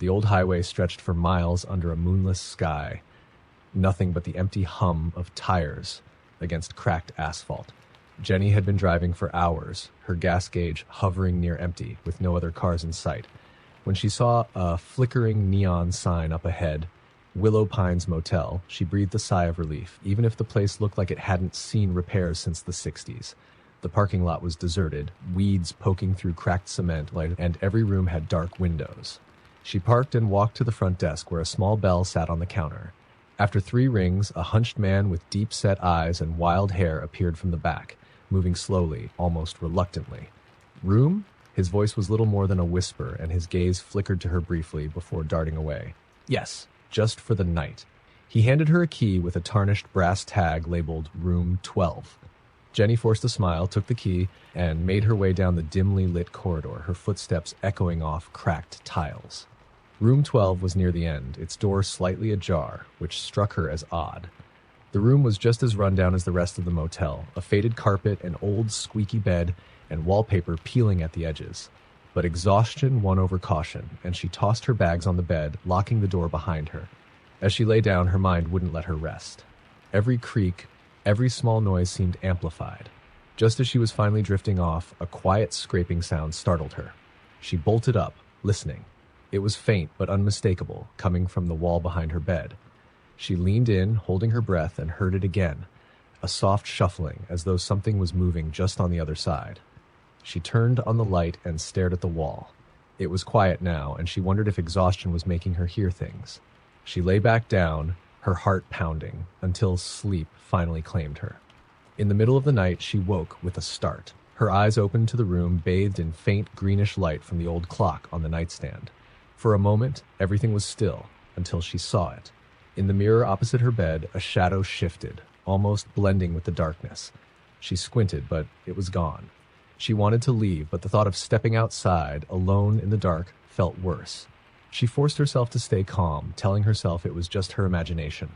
The old highway stretched for miles under a moonless sky, nothing but the empty hum of tires against cracked asphalt. Jenny had been driving for hours, her gas gauge hovering near empty, with no other cars in sight. When she saw a flickering neon sign up ahead, Willow Pines Motel, she breathed a sigh of relief, even if the place looked like it hadn't seen repairs since the 60s. The parking lot was deserted, weeds poking through cracked cement, and every room had dark windows. She parked and walked to the front desk where a small bell sat on the counter. After 3 rings, a hunched man with deep-set eyes and wild hair appeared from the back, moving slowly, almost reluctantly. "Room?" His voice was little more than a whisper, and his gaze flickered to her briefly before darting away. "Yes, just for the night." He handed her a key with a tarnished brass tag labeled Room 12. Jenny forced a smile, took the key, and made her way down the dimly lit corridor, her footsteps echoing off cracked tiles. Room 12 was near the end, its door slightly ajar, which struck her as odd. The room was just as rundown as the rest of the motel, a faded carpet, an old squeaky bed, and wallpaper peeling at the edges. But exhaustion won over caution, and she tossed her bags on the bed, locking the door behind her. As she lay down, her mind wouldn't let her rest. Every creak, every small noise seemed amplified. Just as she was finally drifting off, a quiet scraping sound startled her. She bolted up, listening. It was faint but unmistakable, coming from the wall behind her bed. She leaned in, holding her breath, and heard it again, a soft shuffling, as though something was moving just on the other side. She turned on the light and stared at the wall. It was quiet now, and she wondered if exhaustion was making her hear things. She lay back down, her heart pounding, until sleep finally claimed her. In the middle of the night, she woke with a start. Her eyes opened to the room, bathed in faint greenish light from the old clock on the nightstand. For a moment, everything was still, until she saw it. In the mirror opposite her bed, a shadow shifted, almost blending with the darkness. She squinted, but it was gone. She wanted to leave, but the thought of stepping outside, alone in the dark, felt worse. She forced herself to stay calm, telling herself it was just her imagination.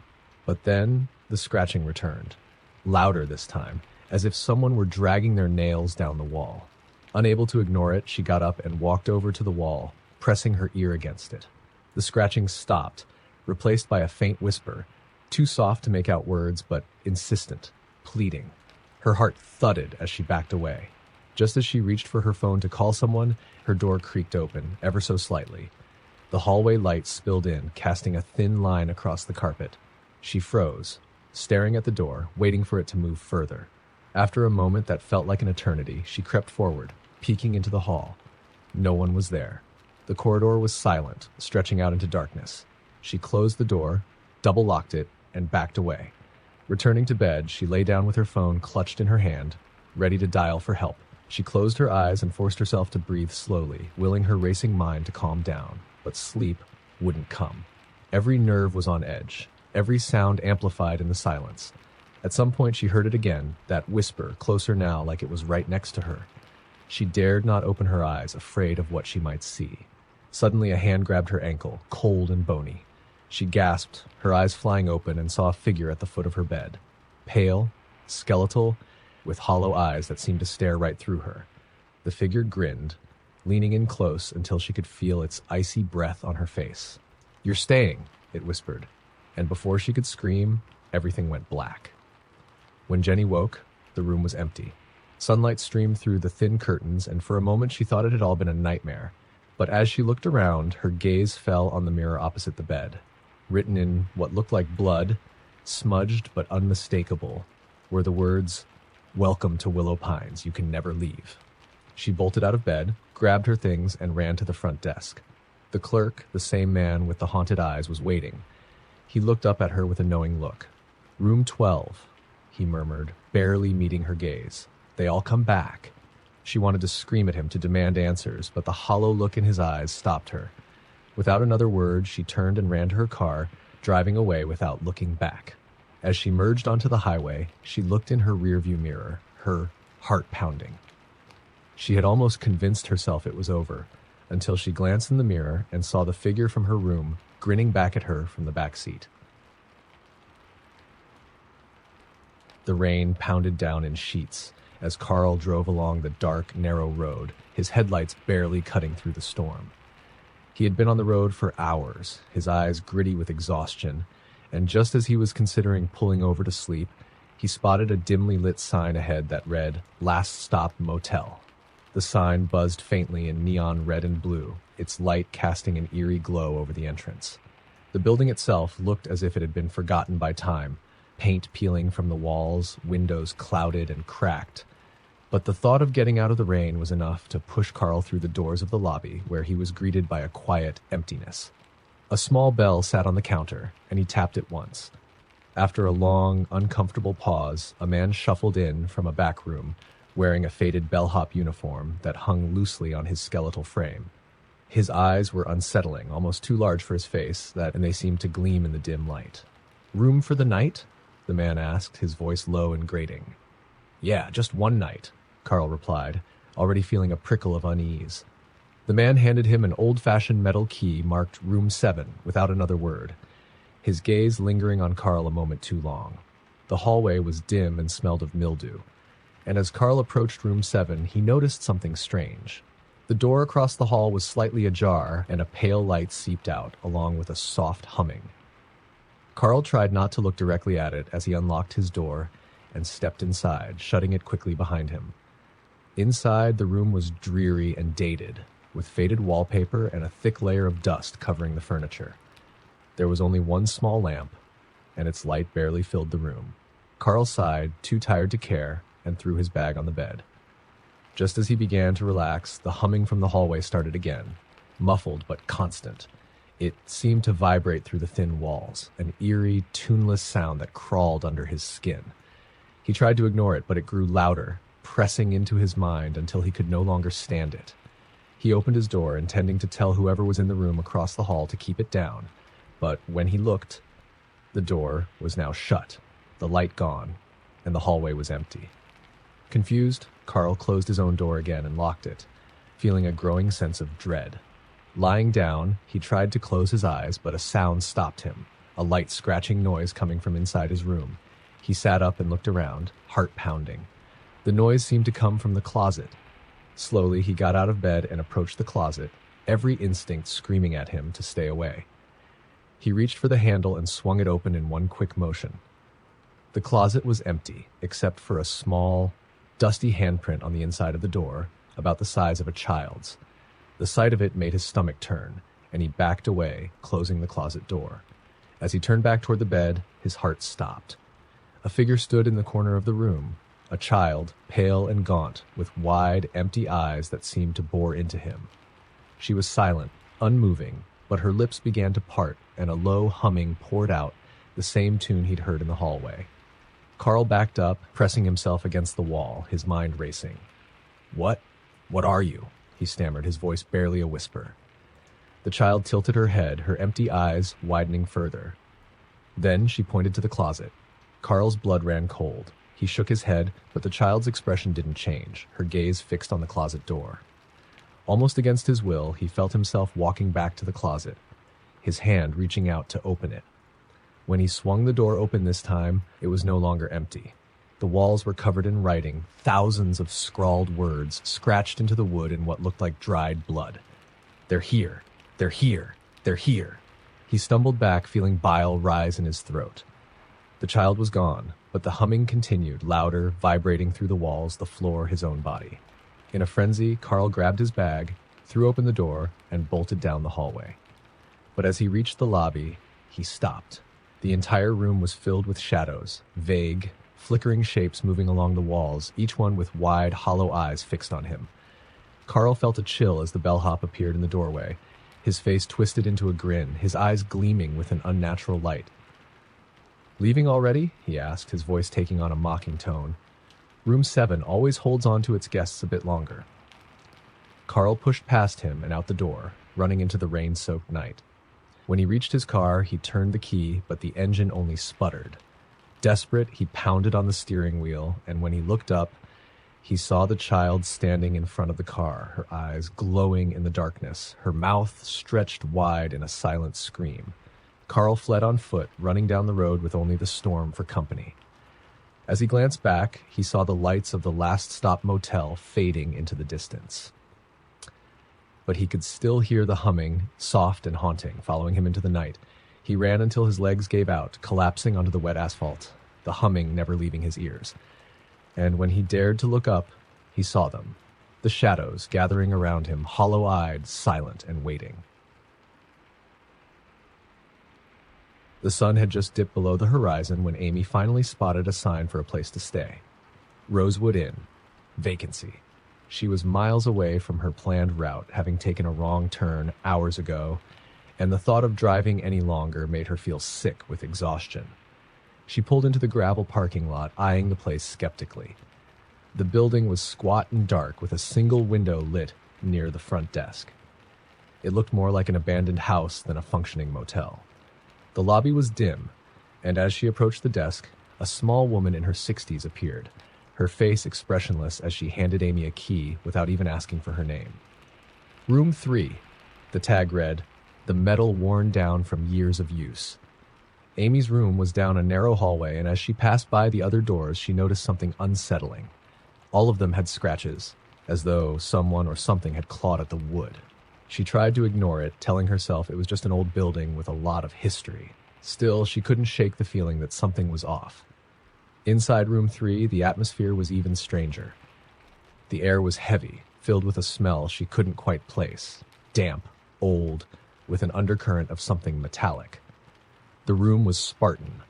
But then, the scratching returned. Louder this time, as if someone were dragging their nails down the wall. Unable to ignore it, she got up and walked over to the wall, pressing her ear against it. The scratching stopped, replaced by a faint whisper, too soft to make out words, but insistent, pleading. Her heart thudded as she backed away. Just as she reached for her phone to call someone, her door creaked open, ever so slightly. The hallway light spilled in, casting a thin line across the carpet. She froze, staring at the door, waiting for it to move further. After a moment that felt like an eternity, she crept forward, peeking into the hall. No one was there. The corridor was silent, stretching out into darkness. She closed the door, double-locked it, and backed away. Returning to bed, she lay down with her phone clutched in her hand, ready to dial for help. She closed her eyes and forced herself to breathe slowly, willing her racing mind to calm down. But sleep wouldn't come. Every nerve was on edge, every sound amplified in the silence. At some point she heard it again, that whisper, closer now like it was right next to her. She dared not open her eyes, afraid of what she might see. Suddenly a hand grabbed her ankle, cold and bony. She gasped, her eyes flying open, and saw a figure at the foot of her bed. Pale, skeletal, with hollow eyes that seemed to stare right through her. The figure grinned, leaning in close until she could feel its icy breath on her face. "You're staying," it whispered, and before she could scream, everything went black. When Jenny woke, the room was empty. Sunlight streamed through the thin curtains, and for a moment she thought it had all been a nightmare. But as she looked around, her gaze fell on the mirror opposite the bed. Written in what looked like blood, smudged but unmistakable, were the words, "Welcome to Willow Pines, you can never leave." She bolted out of bed, grabbed her things, and ran to the front desk. The clerk, the same man with the haunted eyes, was waiting. He looked up at her with a knowing look. "Room 12, he murmured, barely meeting her gaze. "They all come back." She wanted to scream at him to demand answers, but the hollow look in his eyes stopped her. Without another word, she turned and ran to her car, driving away without looking back. As she merged onto the highway, she looked in her rearview mirror, her heart pounding. She had almost convinced herself it was over, until she glanced in the mirror and saw the figure from her room grinning back at her from the back seat. The rain pounded down in sheets as Carl drove along the dark, narrow road, his headlights barely cutting through the storm. He had been on the road for hours, his eyes gritty with exhaustion, and just as he was considering pulling over to sleep, he spotted a dimly lit sign ahead that read, "Last Stop Motel." The sign buzzed faintly in neon red and blue, its light casting an eerie glow over the entrance. The building itself looked as if it had been forgotten by time, paint peeling from the walls, windows clouded and cracked. But the thought of getting out of the rain was enough to push Carl through the doors of the lobby, where he was greeted by a quiet emptiness. A small bell sat on the counter, and he tapped it once. After a long, uncomfortable pause, a man shuffled in from a back room, wearing a faded bellhop uniform that hung loosely on his skeletal frame. His eyes were unsettling, almost too large for his face, and they seemed to gleam in the dim light. "Room for the night?" the man asked, his voice low and grating. "Yeah, just one night," Carl replied, already feeling a prickle of unease. The man handed him an old-fashioned metal key marked Room 7 without another word, his gaze lingering on Carl a moment too long. The hallway was dim and smelled of mildew, and as Carl approached Room 7, he noticed something strange. The door across the hall was slightly ajar, and a pale light seeped out, along with a soft humming. Carl tried not to look directly at it as he unlocked his door and stepped inside, shutting it quickly behind him. Inside, the room was dreary and dated, with faded wallpaper and a thick layer of dust covering the furniture. There was only one small lamp, and its light barely filled the room. Carl sighed, too tired to care, and threw his bag on the bed. Just as he began to relax, the humming from the hallway started again, muffled but constant. It seemed to vibrate through the thin walls, an eerie, tuneless sound that crawled under his skin. He tried to ignore it, but it grew louder, pressing into his mind until he could no longer stand it. He opened his door, intending to tell whoever was in the room across the hall to keep it down, but when he looked, the door was now shut, the light gone, and the hallway was empty. Confused, Carl closed his own door again and locked it, feeling a growing sense of dread. Lying down, he tried to close his eyes, but a sound stopped him, a light scratching noise coming from inside his room. He sat up and looked around, heart pounding. The noise seemed to come from the closet. Slowly, he got out of bed and approached the closet, every instinct screaming at him to stay away. He reached for the handle and swung it open in one quick motion. The closet was empty, except for a small, dusty handprint on the inside of the door, about the size of a child's. The sight of it made his stomach turn, and he backed away, closing the closet door. As he turned back toward the bed, his heart stopped. A figure stood in the corner of the room, a child, pale and gaunt, with wide, empty eyes that seemed to bore into him. She was silent, unmoving, but her lips began to part, and a low humming poured out, the same tune he'd heard in the hallway. Carl backed up, pressing himself against the wall, his mind racing. What are you?" he stammered, his voice barely a whisper. The child tilted her head, her empty eyes widening further. Then she pointed to the closet. Carl's blood ran cold. He shook his head, but the child's expression didn't change, her gaze fixed on the closet door. Almost against his will, he felt himself walking back to the closet, his hand reaching out to open it. When he swung the door open this time, it was no longer empty. The walls were covered in writing, thousands of scrawled words scratched into the wood in what looked like dried blood. "They're here. They're here. They're here." He stumbled back, feeling bile rise in his throat. The child was gone, but the humming continued, louder, vibrating through the walls, the floor, his own body. In a frenzy, Carl grabbed his bag, threw open the door, and bolted down the hallway. But as he reached the lobby, he stopped. The entire room was filled with shadows, vague, flickering shapes moving along the walls, each one with wide, hollow eyes fixed on him. Carl felt a chill as the bellhop appeared in the doorway, his face twisted into a grin, his eyes gleaming with an unnatural light. "Leaving already?" he asked, his voice taking on a mocking tone. "Room 7 always holds on to its guests a bit longer." Carl pushed past him and out the door, running into the rain-soaked night. When he reached his car, he turned the key, but the engine only sputtered. Desperate, he pounded on the steering wheel, and when he looked up, he saw the child standing in front of the car, her eyes glowing in the darkness, her mouth stretched wide in a silent scream. Carl fled on foot, running down the road with only the storm for company. As he glanced back, he saw the lights of the Last Stop Motel fading into the distance. but he could still hear the humming, soft and haunting, following him into the night. He ran until his legs gave out, collapsing onto the wet asphalt, the humming never leaving his ears. And when he dared to look up, he saw them, the shadows gathering around him, hollow-eyed, silent, and waiting. The sun had just dipped below the horizon when Amy finally spotted a sign for a place to stay. Rosewood Inn. Vacancy. She was miles away from her planned route, having taken a wrong turn hours ago, and the thought of driving any longer made her feel sick with exhaustion. She pulled into the gravel parking lot, eyeing the place skeptically. The building was squat and dark, with a single window lit near the front desk. It looked more like an abandoned house than a functioning motel. The lobby was dim, and as she approached the desk, a small woman in her 60s appeared, her face expressionless as she handed Amy a key without even asking for her name. Room 3, the tag read, the metal worn down from years of use. Amy's room was down a narrow hallway, and as she passed by the other doors, she noticed something unsettling. All of them had scratches, as though someone or something had clawed at the wood. She tried to ignore it, telling herself it was just an old building with a lot of history. Still, she couldn't shake the feeling that something was off. Inside room 3, the atmosphere was even stranger. The air was heavy, filled with a smell she couldn't quite place. Damp, old, with an undercurrent of something metallic. The room was Spartan.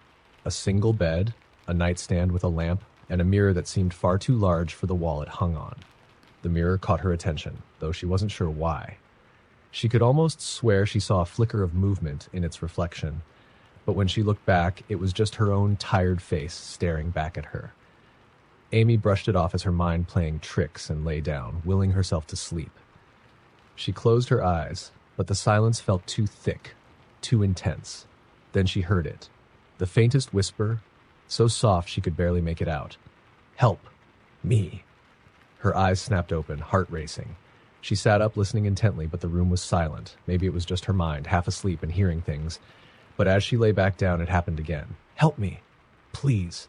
A single bed, a nightstand with a lamp, and a mirror that seemed far too large for the wall it hung on. The mirror caught her attention, though she wasn't sure why. She could almost swear she saw a flicker of movement in its reflection, but when she looked back, it was just her own tired face staring back at her. Amy brushed it off as her mind playing tricks and lay down, willing herself to sleep. She closed her eyes, but the silence felt too thick, too intense. Then she heard it, the faintest whisper, so soft she could barely make it out. Help. Me. Her eyes snapped open, heart racing. She sat up, listening intently, but the room was silent. Maybe it was just her mind, half asleep and hearing things. But as she lay back down, it happened again. Help me. Please.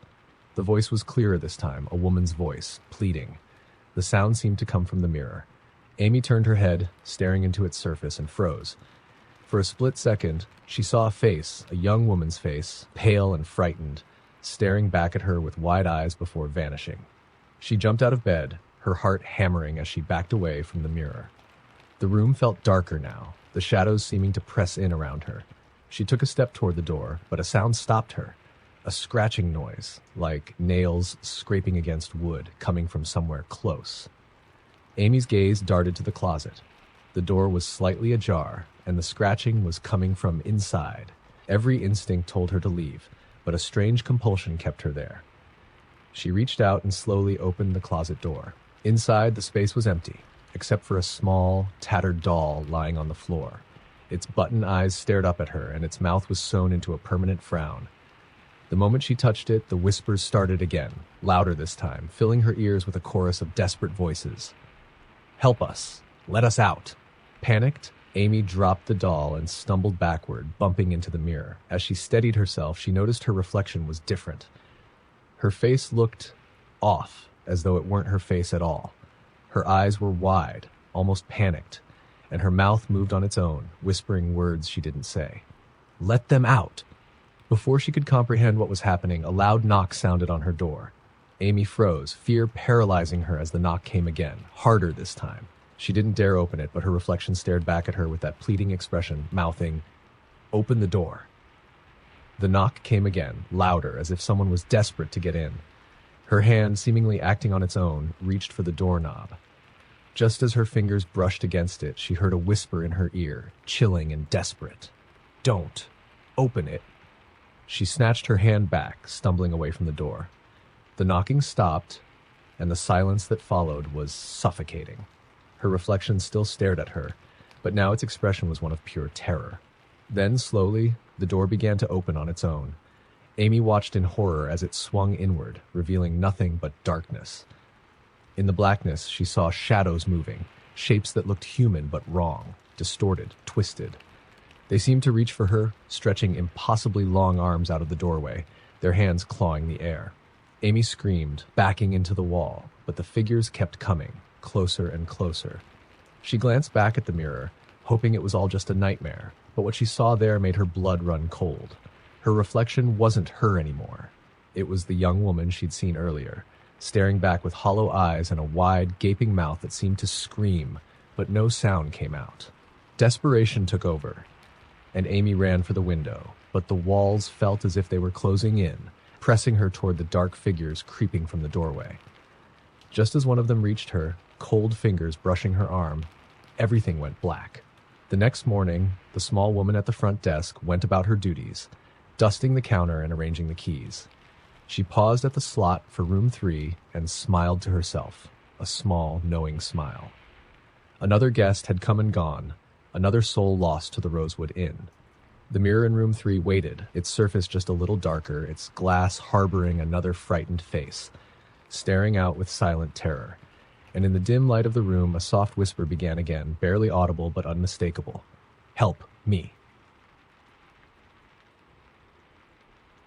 The voice was clearer this time, a woman's voice, pleading. The sound seemed to come from the mirror. Amy turned her head, staring into its surface, and froze. For a split second, she saw a face, a young woman's face, pale and frightened, staring back at her with wide eyes before vanishing. She jumped out of bed, her heart hammering as she backed away from the mirror. The room felt darker now, the shadows seeming to press in around her. She took a step toward the door, but a sound stopped her. A scratching noise, like nails scraping against wood, coming from somewhere close. Amy's gaze darted to the closet. The door was slightly ajar, and the scratching was coming from inside. Every instinct told her to leave, but a strange compulsion kept her there. She reached out and slowly opened the closet door. Inside, the space was empty, except for a small, tattered doll lying on the floor. Its button eyes stared up at her, and its mouth was sewn into a permanent frown. The moment she touched it, the whispers started again, louder this time, filling her ears with a chorus of desperate voices. Help us. Let us out. Panicked, Amy dropped the doll and stumbled backward, bumping into the mirror. As she steadied herself, she noticed her reflection was different. Her face looked off, as though it weren't her face at all. Her eyes were wide, almost panicked, and her mouth moved on its own, whispering words she didn't say. Let them out! Before she could comprehend what was happening, a loud knock sounded on her door. Amy froze, fear paralyzing her as the knock came again, harder this time. She didn't dare open it, but her reflection stared back at her with that pleading expression, mouthing, "Open the door." The knock came again, louder, as if someone was desperate to get in. Her hand, seemingly acting on its own, reached for the doorknob. Just as her fingers brushed against it, she heard a whisper in her ear, chilling and desperate. Don't. Open it. She snatched her hand back, stumbling away from the door. The knocking stopped, and the silence that followed was suffocating. Her reflection still stared at her, but now its expression was one of pure terror. Then, slowly, the door began to open on its own. Amy watched in horror as it swung inward, revealing nothing but darkness. In the blackness, she saw shadows moving, shapes that looked human but wrong, distorted, twisted. They seemed to reach for her, stretching impossibly long arms out of the doorway, their hands clawing the air. Amy screamed, backing into the wall, but the figures kept coming, closer and closer. She glanced back at the mirror, hoping it was all just a nightmare, but what she saw there made her blood run cold. Her reflection wasn't her anymore. It was the young woman she'd seen earlier, staring back with hollow eyes and a wide, gaping mouth that seemed to scream, but no sound came out. Desperation took over, and Amy ran for the window, but the walls felt as if they were closing in, pressing her toward the dark figures creeping from the doorway. Just as one of them reached her, cold fingers brushing her arm, everything went black. The next morning, the small woman at the front desk went about her duties, dusting the counter and arranging the keys. She paused at the slot for room 3 and smiled to herself, a small, knowing smile. Another guest had come and gone, another soul lost to the Rosewood Inn. The mirror in room 3 waited, its surface just a little darker, its glass harboring another frightened face, staring out with silent terror. And in the dim light of the room, a soft whisper began again, barely audible but unmistakable. "Help me."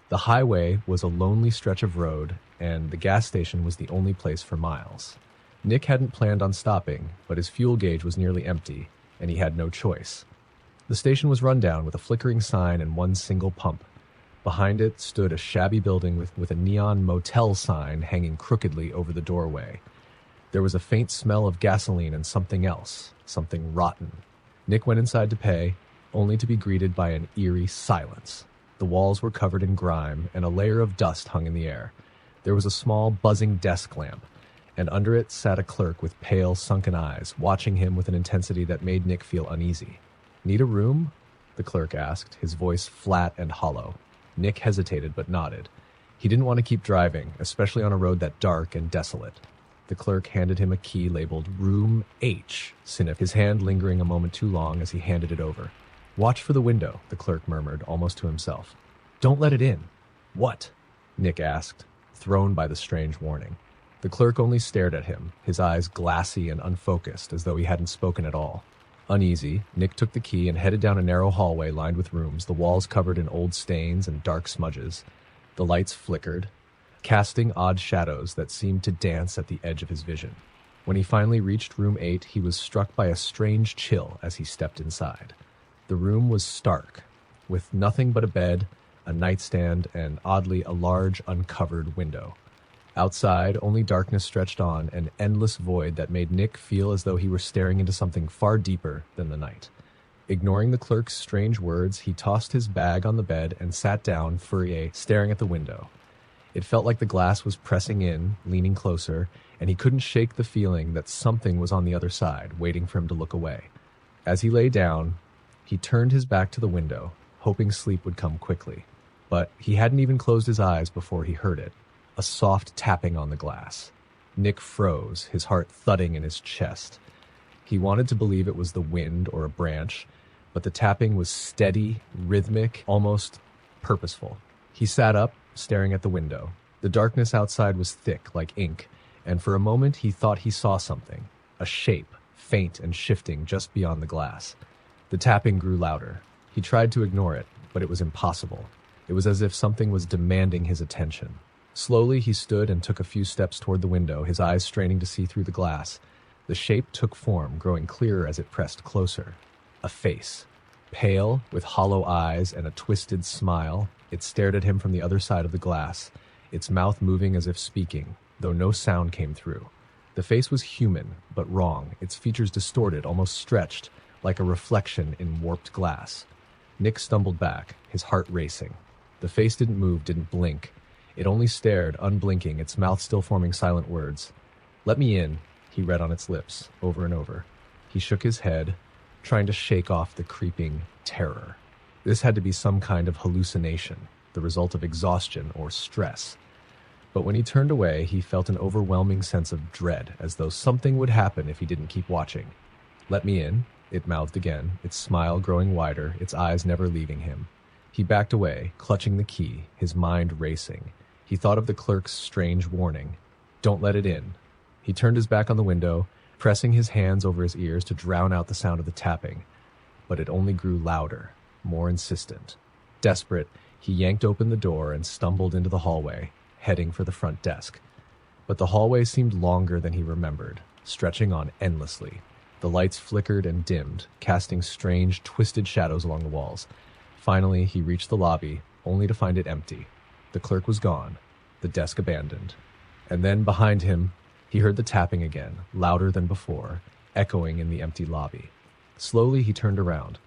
The highway was a lonely stretch of road, and the gas station was the only place for miles. Nick hadn't planned on stopping, but his fuel gauge was nearly empty, and he had no choice. The station was run down with a flickering sign and one single pump. Behind it stood a shabby building with a neon Motel sign hanging crookedly over the doorway. There was a faint smell of gasoline and something else, something rotten. Nick went inside to pay, only to be greeted by an eerie silence. The walls were covered in grime, and a layer of dust hung in the air. There was a small, buzzing desk lamp, and under it sat a clerk with pale, sunken eyes, watching him with an intensity that made Nick feel uneasy. "Need a room?" the clerk asked, his voice flat and hollow. Nick hesitated but nodded. He didn't want to keep driving, especially on a road that dark and desolate. The clerk handed him a key labeled Room H, sniffed, his hand lingering a moment too long as he handed it over. "Watch for the window," the clerk murmured, almost to himself. "Don't let it in." "What?" Nick asked, thrown by the strange warning. The clerk only stared at him, his eyes glassy and unfocused, as though he hadn't spoken at all. Uneasy, Nick took the key and headed down a narrow hallway lined with rooms, the walls covered in old stains and dark smudges. The lights flickered, casting odd shadows that seemed to dance at the edge of his vision. When he finally reached room 8, he was struck by a strange chill as he stepped inside. The room was stark, with nothing but a bed, a nightstand, and, oddly, a large, uncovered window. Outside, only darkness stretched on, an endless void that made Nick feel as though he were staring into something far deeper than the night. Ignoring the clerk's strange words, he tossed his bag on the bed and sat down, staring at the window. It felt like the glass was pressing in, leaning closer, and he couldn't shake the feeling that something was on the other side, waiting for him to look away. As he lay down, he turned his back to the window, hoping sleep would come quickly. But he hadn't even closed his eyes before he heard it. A soft tapping on the glass. Nick froze, his heart thudding in his chest. He wanted to believe it was the wind or a branch, but the tapping was steady, rhythmic, almost purposeful. He sat up, staring at the window. The darkness outside was thick, like ink, and for a moment he thought he saw something, a shape, faint and shifting just beyond the glass. The tapping grew louder. He tried to ignore it, but it was impossible. It was as if something was demanding his attention. Slowly, he stood and took a few steps toward the window, his eyes straining to see through the glass. The shape took form, growing clearer as it pressed closer. A face. Pale, with hollow eyes and a twisted smile, it stared at him from the other side of the glass, its mouth moving as if speaking, though no sound came through. The face was human, but wrong, its features distorted, almost stretched, like a reflection in warped glass. Nick stumbled back, his heart racing. The face didn't move, didn't blink. It only stared, unblinking, its mouth still forming silent words. "Let me in," he read on its lips, over and over. He shook his head, trying to shake off the creeping terror. This had to be some kind of hallucination, the result of exhaustion or stress. But when he turned away, he felt an overwhelming sense of dread, as though something would happen if he didn't keep watching. "Let me in," it mouthed again, its smile growing wider, its eyes never leaving him. He backed away, clutching the key, his mind racing. He thought of the clerk's strange warning. "Don't let it in." He turned his back on the window, pressing his hands over his ears to drown out the sound of the tapping. But it only grew louder, more insistent. Desperate, he yanked open the door and stumbled into the hallway, heading for the front desk. But the hallway seemed longer than he remembered, stretching on endlessly. The lights flickered and dimmed, casting strange, twisted shadows along the walls. Finally, he reached the lobby, only to find it empty. The clerk was gone, the desk abandoned. And then, behind him, he heard the tapping again, louder than before, echoing in the empty lobby. Slowly, he turned around.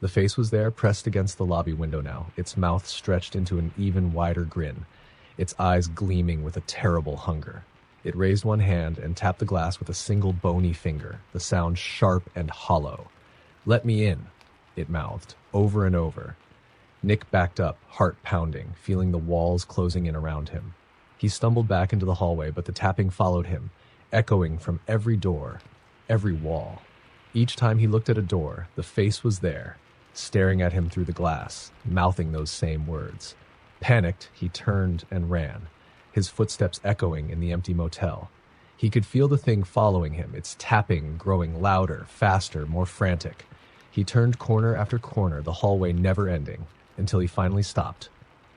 The face was there, pressed against the lobby window now, its mouth stretched into an even wider grin, its eyes gleaming with a terrible hunger. It raised one hand and tapped the glass with a single bony finger, the sound sharp and hollow. "Let me in," it mouthed, over and over. Nick backed up, heart pounding, feeling the walls closing in around him. He stumbled back into the hallway, but the tapping followed him, echoing from every door, every wall. Each time he looked at a door, the face was there, staring at him through the glass, mouthing those same words. Panicked, he turned and ran, his footsteps echoing in the empty motel. He could feel the thing following him, its tapping growing louder, faster, more frantic. He turned corner after corner, the hallway never ending, until he finally stopped,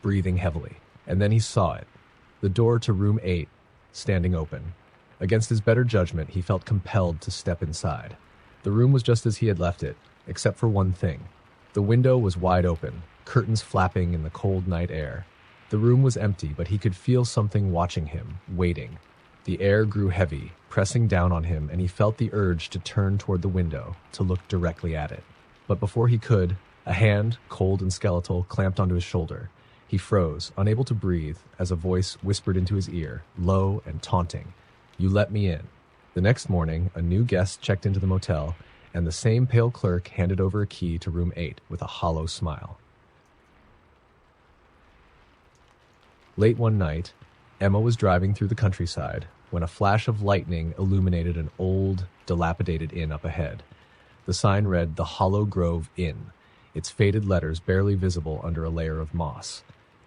breathing heavily. And then he saw it, the door to room 8, standing open. Against his better judgment, he felt compelled to step inside. The room was just as he had left it, except for one thing. The window was wide open, curtains flapping in the cold night air. The room was empty, but he could feel something watching him, waiting. The air grew heavy, pressing down on him, and he felt the urge to turn toward the window, to look directly at it. But before he could, a hand, cold and skeletal, clamped onto his shoulder. He froze, unable to breathe, as a voice whispered into his ear, low and taunting, "You let me in." The next morning, a new guest checked into the motel, and the same pale clerk handed over a key to room 8 with a hollow smile. Late one night, Emma was driving through the countryside when a flash of lightning illuminated an old, dilapidated inn up ahead. The sign read the Hollow Grove Inn, its faded letters barely visible under a layer of moss.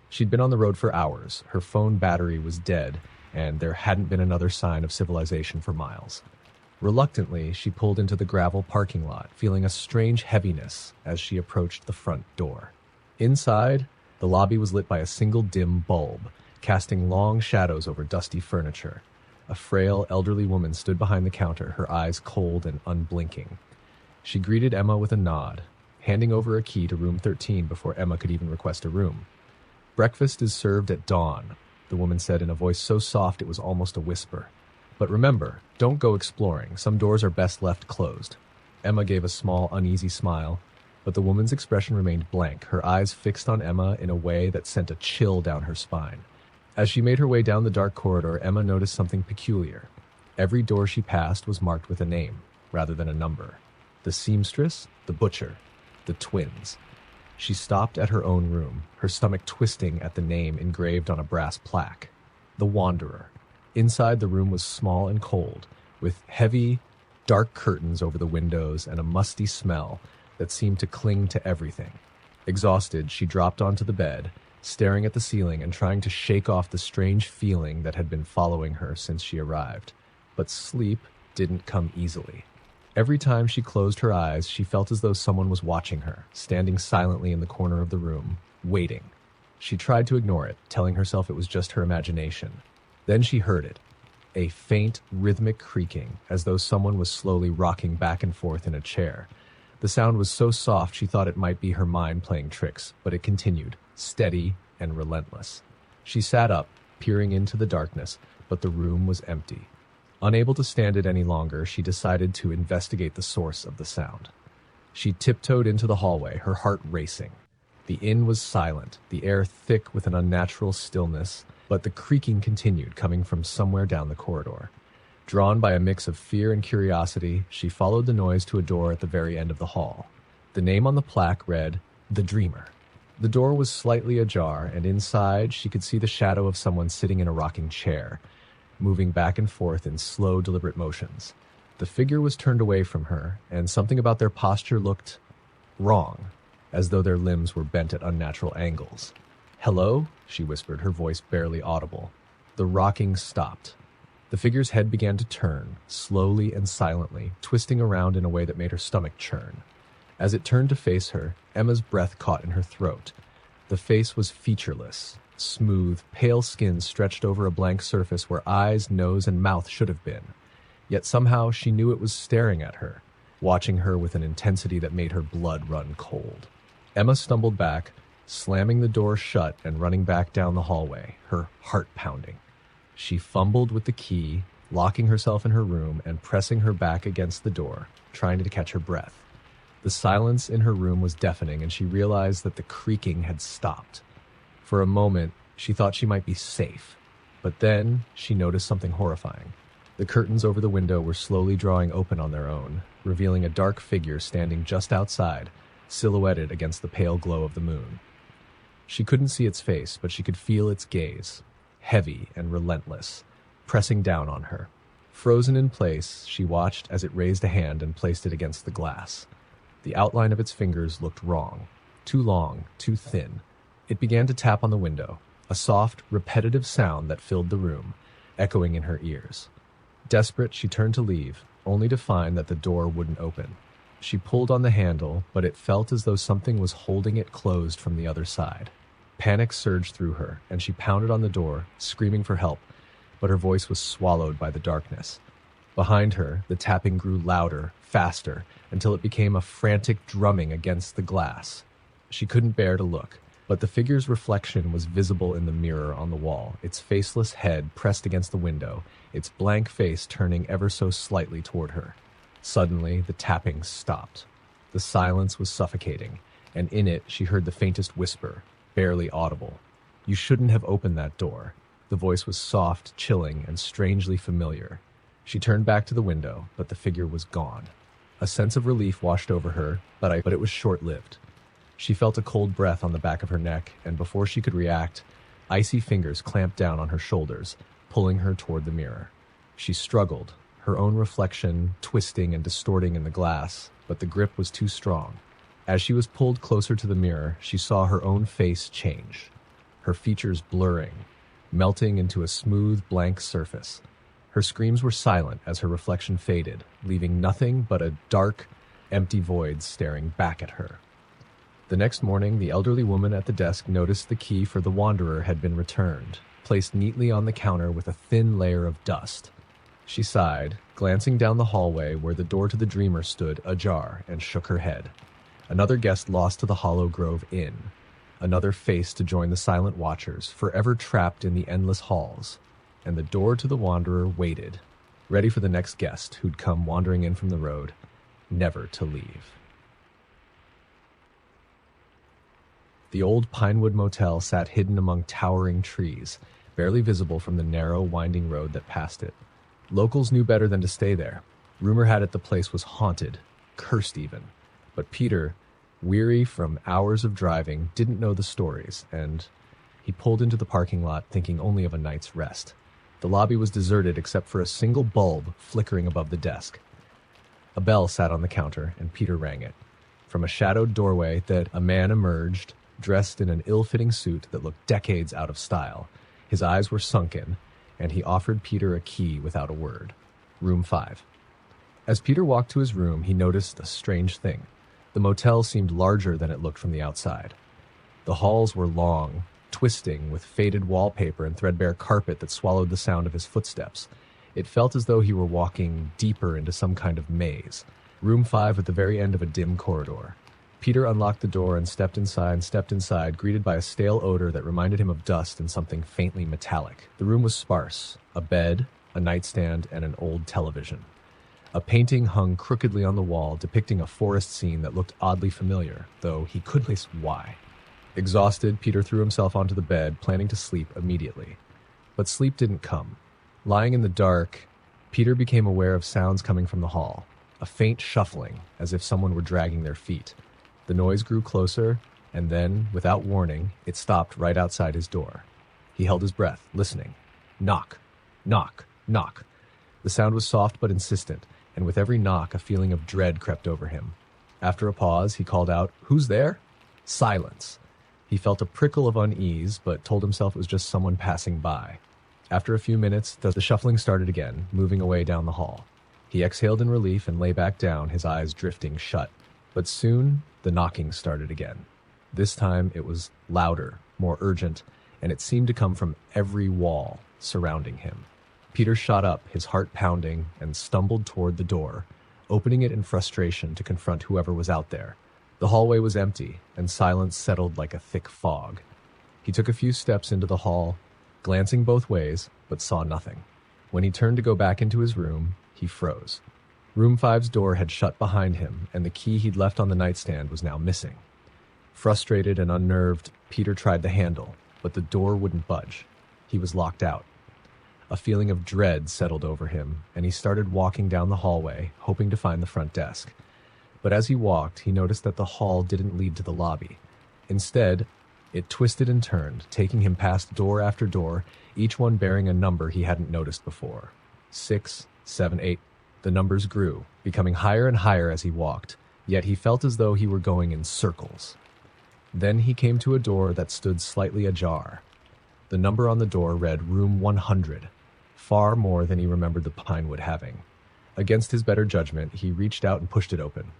She'd been on the road for hours, her phone battery was dead, and there hadn't been another sign of civilization for miles. Reluctantly, she pulled into the gravel parking lot, feeling a strange heaviness as she approached the front door. Inside, the lobby was lit by a single dim bulb, casting long shadows over dusty furniture. A frail, elderly woman stood behind the counter, her eyes cold and unblinking. She greeted Emma with a nod, handing over a key to room 13 before Emma could even request a room. "Breakfast is served at dawn," the woman said in a voice so soft it was almost a whisper. "But remember, don't go exploring. Some doors are best left closed." Emma gave a small, uneasy smile, but the woman's expression remained blank, her eyes fixed on Emma in a way that sent a chill down her spine. As she made her way down the dark corridor, Emma noticed something peculiar. Every door she passed was marked with a name, rather than a number. The seamstress, the butcher, the twins. She stopped at her own room, her stomach twisting at the name engraved on a brass plaque. The Wanderer. Inside, the room was small and cold, with heavy, dark curtains over the windows and a musty smell that seemed to cling to everything. Exhausted, she dropped onto the bed, staring at the ceiling and trying to shake off the strange feeling that had been following her since she arrived. But sleep didn't come easily. Every time she closed her eyes, she felt as though someone was watching her, standing silently in the corner of the room, waiting. She tried to ignore it, telling herself it was just her imagination. Then she heard it, a faint, rhythmic creaking, as though someone was slowly rocking back and forth in a chair. The sound was so soft she thought it might be her mind playing tricks, but it continued, steady and relentless. She sat up, peering into the darkness, but the room was empty. Unable to stand it any longer, she decided to investigate the source of the sound. She tiptoed into the hallway, her heart racing. The inn was silent, the air thick with an unnatural stillness, but the creaking continued, coming from somewhere down the corridor. Drawn by a mix of fear and curiosity, she followed the noise to a door at the very end of the hall. The name on the plaque read, "The Dreamer." The door was slightly ajar, and inside she could see the shadow of someone sitting in a rocking chair, moving back and forth in slow, deliberate motions. The figure was turned away from her, and something about their posture looked wrong, as though their limbs were bent at unnatural angles. "Hello?" she whispered, her voice barely audible. The rocking stopped. The figure's head began to turn, slowly and silently, twisting around in a way that made her stomach churn. As it turned to face her, Emma's breath caught in her throat. The face was featureless, smooth, pale skin stretched over a blank surface where eyes, nose, and mouth should have been. Yet somehow she knew it was staring at her, watching her with an intensity that made her blood run cold. Emma stumbled back, slamming the door shut and running back down the hallway, her heart pounding. She fumbled with the key, locking herself in her room and pressing her back against the door, trying to catch her breath. The silence in her room was deafening, and she realized that the creaking had stopped. For a moment, she thought she might be safe, but then she noticed something horrifying. The curtains over the window were slowly drawing open on their own, revealing a dark figure standing just outside, silhouetted against the pale glow of the moon. She couldn't see its face, but she could feel its gaze, heavy and relentless, pressing down on her. Frozen in place, she watched as it raised a hand and placed it against the glass. The outline of its fingers looked wrong, too long, too thin. It began to tap on the window, a soft, repetitive sound that filled the room, echoing in her ears. Desperate, she turned to leave, only to find that the door wouldn't open. She pulled on the handle, but it felt as though something was holding it closed from the other side. Panic surged through her, and she pounded on the door, screaming for help, but her voice was swallowed by the darkness. Behind her, the tapping grew louder, faster, until it became a frantic drumming against the glass. She couldn't bear to look, but the figure's reflection was visible in the mirror on the wall, its faceless head pressed against the window, its blank face turning ever so slightly toward her. Suddenly, the tapping stopped. The silence was suffocating, and in it she heard the faintest whisper, barely audible. "You shouldn't have opened that door." The voice was soft, chilling, and strangely familiar. She turned back to the window, but the figure was gone. A sense of relief washed over her, but it was short-lived. She felt a cold breath on the back of her neck, and before she could react, icy fingers clamped down on her shoulders, pulling her toward the mirror. She struggled, her own reflection twisting and distorting in the glass, but the grip was too strong. As she was pulled closer to the mirror, she saw her own face change, her features blurring, melting into a smooth, blank surface. Her screams were silent as her reflection faded, leaving nothing but a dark, empty void staring back at her. The next morning, the elderly woman at the desk noticed the key for the Wanderer had been returned, placed neatly on the counter with a thin layer of dust. She sighed, glancing down the hallway where the door to the Dreamer stood ajar, and shook her head. Another guest lost to the Hollow Grove Inn. Another face to join the silent watchers, forever trapped in the endless halls. And the door to the Wanderer waited, ready for the next guest who'd come wandering in from the road, never to leave. The old Pinewood Motel sat hidden among towering trees, barely visible from the narrow, winding road that passed it. Locals knew better than to stay there. Rumor had it the place was haunted, cursed even. But Peter, weary from hours of driving, didn't know the stories, and he pulled into the parking lot thinking only of a night's rest. The lobby was deserted except for a single bulb flickering above the desk. A bell sat on the counter, and Peter rang it. From a shadowed doorway that a man emerged, dressed in an ill-fitting suit that looked decades out of style. His eyes were sunken, and he offered Peter a key without a word. Room 5. As Peter walked to his room, he noticed a strange thing. The motel seemed larger than it looked from the outside. The halls were long, twisting, with faded wallpaper and threadbare carpet that swallowed the sound of his footsteps. It felt as though he were walking deeper into some kind of maze. Room 5 at the very end of a dim corridor. Peter unlocked the door and stepped inside, greeted by a stale odor that reminded him of dust and something faintly metallic. The room was sparse. A bed, a nightstand, and an old television. A painting hung crookedly on the wall, depicting a forest scene that looked oddly familiar, though he couldn't place why. Exhausted, Peter threw himself onto the bed, planning to sleep immediately. But sleep didn't come. Lying in the dark, Peter became aware of sounds coming from the hall. A faint shuffling, as if someone were dragging their feet. The noise grew closer, and then, without warning, it stopped right outside his door. He held his breath, listening. Knock, knock, knock. The sound was soft but insistent, and with every knock, a feeling of dread crept over him. After a pause, he called out, "Who's there?" Silence. He felt a prickle of unease, but told himself it was just someone passing by. After a few minutes, the shuffling started again, moving away down the hall. He exhaled in relief and lay back down, his eyes drifting shut. But soon, the knocking started again. This time, it was louder, more urgent, and it seemed to come from every wall surrounding him. Peter shot up, his heart pounding, and stumbled toward the door, opening it in frustration to confront whoever was out there. The hallway was empty, and silence settled like a thick fog. He took a few steps into the hall, glancing both ways, but saw nothing. When he turned to go back into his room, he froze. Room 5's door had shut behind him, and the key he'd left on the nightstand was now missing. Frustrated and unnerved, Peter tried the handle, but the door wouldn't budge. He was locked out. A feeling of dread settled over him, and he started walking down the hallway, hoping to find the front desk. But as he walked, he noticed that the hall didn't lead to the lobby. Instead, it twisted and turned, taking him past door after door, each one bearing a number he hadn't noticed before. 6, 7, 8. The numbers grew, becoming higher and higher as he walked, yet he felt as though he were going in circles. Then he came to a door that stood slightly ajar. The number on the door read Room 100, far more than he remembered the Pinewood having. Against his better judgment, he reached out and pushed it open.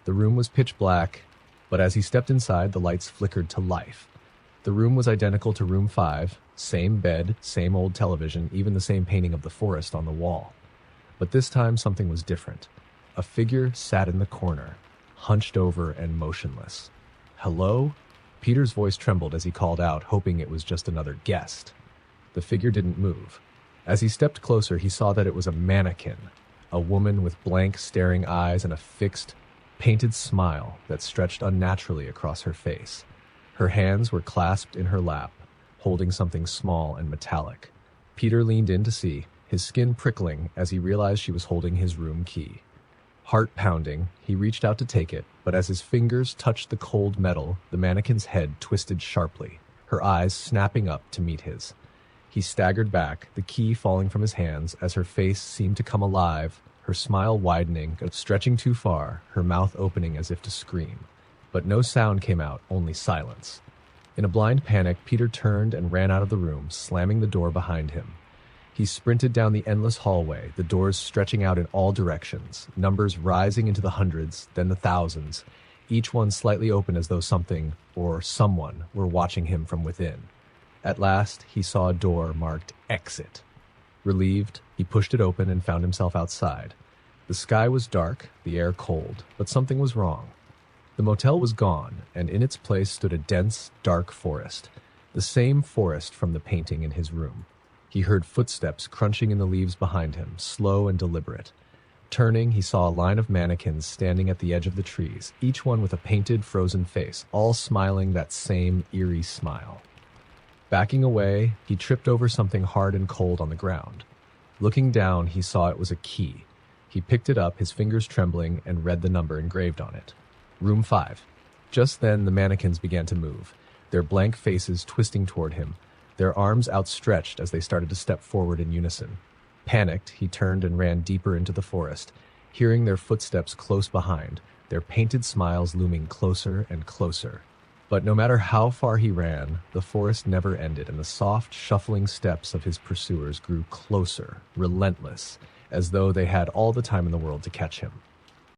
The room was pitch black, but as he stepped inside, the lights flickered to life. The room was identical to Room 5, same bed, same old television, even the same painting of the forest on the wall. But this time something was different. A figure sat in the corner, hunched over and motionless. "Hello?" Peter's voice trembled as he called out, hoping it was just another guest. The figure didn't move. As he stepped closer, he saw that it was a mannequin, a woman with blank, staring eyes and a fixed, painted smile that stretched unnaturally across her face. Her hands were clasped in her lap, holding something small and metallic. Peter leaned in to see, his skin prickling as he realized she was holding his room key. Heart pounding, he reached out to take it, but as his fingers touched the cold metal, the mannequin's head twisted sharply, her eyes snapping up to meet his. He staggered back, the key falling from his hands as her face seemed to come alive, her smile widening, stretching too far, her mouth opening as if to scream. But no sound came out, only silence. In a blind panic, Peter turned and ran out of the room, slamming the door behind him. He sprinted down the endless hallway, the doors stretching out in all directions, numbers rising into the hundreds, then the thousands, each one slightly open as though something, or someone, were watching him from within. At last, he saw a door marked Exit. Relieved, he pushed it open and found himself outside. The sky was dark, the air cold, but something was wrong. The motel was gone, and in its place stood a dense, dark forest, the same forest from the painting in his room. He heard footsteps crunching in the leaves behind him, slow and deliberate. Turning, he saw a line of mannequins standing at the edge of the trees, each one with a painted, frozen face, all smiling that same eerie smile. Backing away, he tripped over something hard and cold on the ground. Looking down, he saw it was a key. He picked it up, his fingers trembling, and read the number engraved on it. Room 5. Just then, the mannequins began to move, their blank faces twisting toward him, their arms outstretched as they started to step forward in unison. Panicked, he turned and ran deeper into the forest, hearing their footsteps close behind, their painted smiles looming closer and closer. But no matter how far he ran, the forest never ended, and the soft, shuffling steps of his pursuers grew closer, relentless, as though they had all the time in the world to catch him.